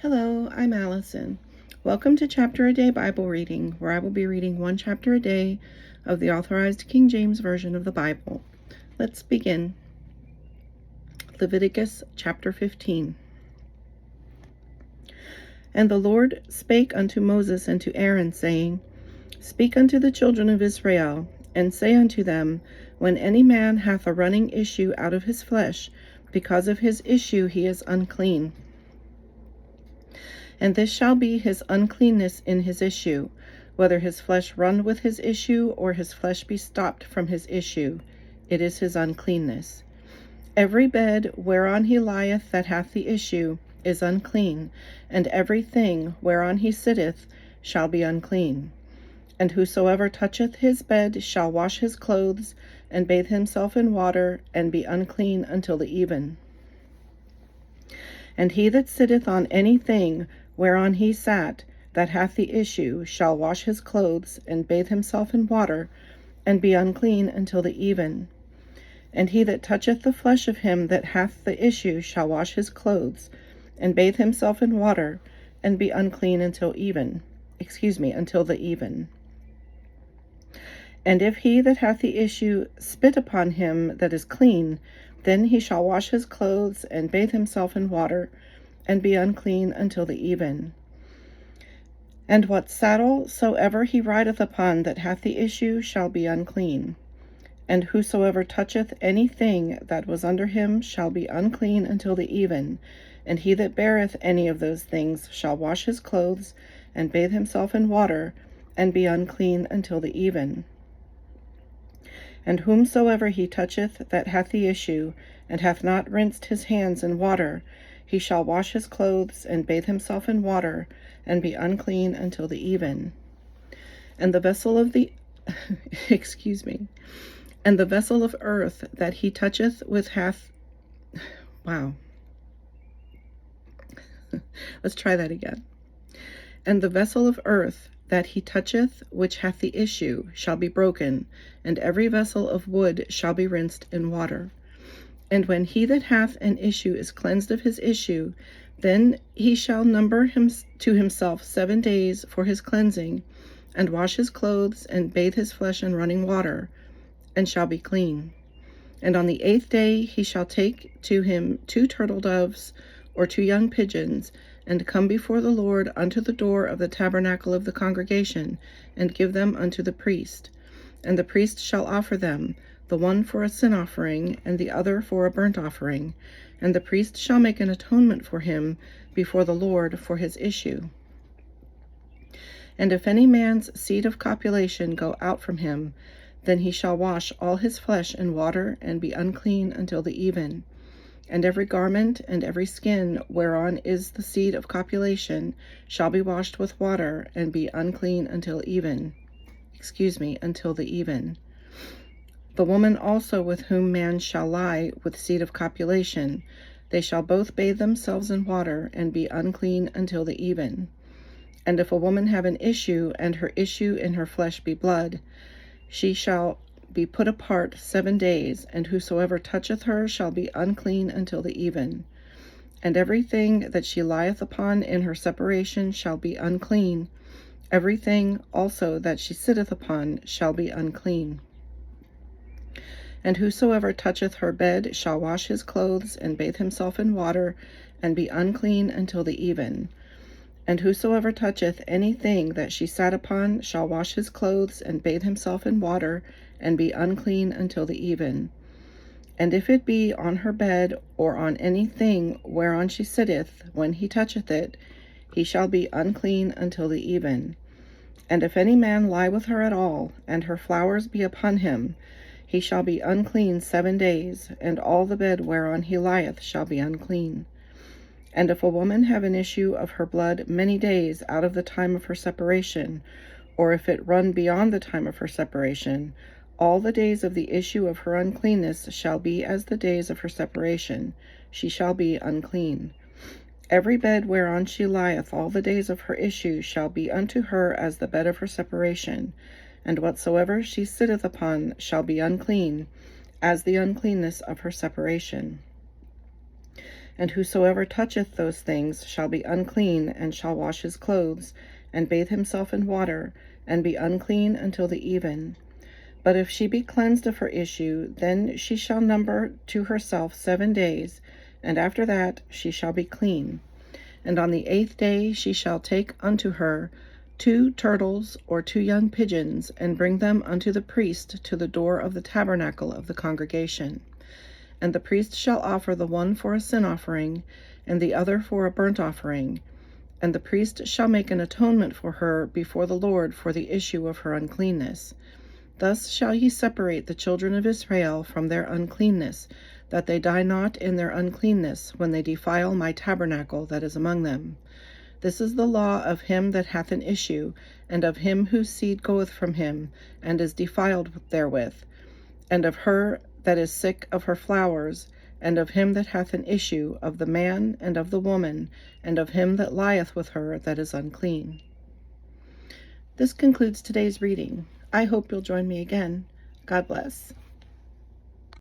Hello, I'm Allison. Welcome to Chapter a Day Bible Reading, where I will be reading one chapter a day of the Authorized King James Version of the Bible. Let's begin. Leviticus Chapter 15. And the Lord spake unto Moses and to Aaron, saying, Speak unto the children of Israel, and say unto them, When any man hath a running issue out of his flesh, because of his issue he is unclean. And this shall be his uncleanness in his issue, whether his flesh run with his issue, or his flesh be stopped from his issue, it is his uncleanness. Every bed whereon he lieth that hath the issue is unclean, and every thing whereon he sitteth shall be unclean. And whosoever toucheth his bed shall wash his clothes, and bathe himself in water, and be unclean until the even. And he that sitteth on any thing whereon he sat, that hath the issue, shall wash his clothes, and bathe himself in water, and be unclean until the even. And he that toucheth the flesh of him that hath the issue shall wash his clothes, and bathe himself in water, and be unclean until the even. And if he that hath the issue spit upon him that is clean, then he shall wash his clothes, and bathe himself in water, and be unclean until the even. And what saddle soever he rideth upon that hath the issue shall be unclean. And whosoever toucheth any thing that was under him shall be unclean until the even. And he that beareth any of those things shall wash his clothes, and bathe himself in water, and be unclean until the even. And whomsoever he toucheth that hath the issue, and hath not rinsed his hands in water, he shall wash his clothes, and bathe himself in water, and be unclean until the even. And the vessel of the and the vessel of earth that he toucheth with hath let's try that again. And the vessel of earth that he toucheth which hath the issue shall be broken, and every vessel of wood shall be rinsed in water. And when he that hath an issue is cleansed of his issue, then he shall number him to himself 7 days for his cleansing, and wash his clothes, and bathe his flesh in running water, and shall be clean. And on the 8th day he shall take to him 2 turtle doves, or 2 young pigeons, and come before the Lord unto the door of the tabernacle of the congregation, and give them unto the priest. And the priest shall offer them, the one for a sin offering, and the other for a burnt offering. And the priest shall make an atonement for him before the Lord for his issue. And if any man's seed of copulation go out from him, then he shall wash all his flesh in water, and be unclean until the even. And every garment and every skin whereon is the seed of copulation shall be washed with water, and be unclean until the even. The woman also with whom man shall lie with seed of copulation, they shall both bathe themselves in water, and be unclean until the even. And if a woman have an issue, and her issue in her flesh be blood, she shall be put apart 7 days, and whosoever toucheth her shall be unclean until the even. And everything that she lieth upon in her separation shall be unclean. Everything also that she sitteth upon shall be unclean. And whosoever toucheth her bed shall wash his clothes, and bathe himself in water, and be unclean until the even. And whosoever toucheth any thing that she sat upon shall wash his clothes, and bathe himself in water, and be unclean until the even. And if it be on her bed, or on any thing whereon she sitteth, when he toucheth it, he shall be unclean until the even. And if any man lie with her at all, and her flowers be upon him, he shall be unclean 7 days, and all the bed whereon he lieth shall be unclean. And if a woman have an issue of her blood many days out of the time of her separation, or if it run beyond the time of her separation, all the days of the issue of her uncleanness shall be as the days of her separation. She shall be unclean. Every bed whereon she lieth all the days of her issue shall be unto her as the bed of her separation, and whatsoever she sitteth upon shall be unclean, as the uncleanness of her separation. And whosoever toucheth those things shall be unclean, and shall wash his clothes, and bathe himself in water, and be unclean until the even. But if she be cleansed of her issue, then she shall number to herself 7 days, and after that she shall be clean. And on the 8th day she shall take unto her 2 turtles or 2 young pigeons, and bring them unto the priest to the door of the tabernacle of the congregation. And the priest shall offer the one for a sin offering, and the other for a burnt offering. And the priest shall make an atonement for her before the Lord for the issue of her uncleanness. Thus shall ye separate the children of Israel from their uncleanness, that they die not in their uncleanness when they defile my tabernacle that is among them. This is the law of him that hath an issue, and of him whose seed goeth from him, and is defiled therewith, and of her that is sick of her flowers, and of him that hath an issue, of the man and of the woman, and of him that lieth with her that is unclean. This concludes today's reading. I hope you'll join me again. God bless.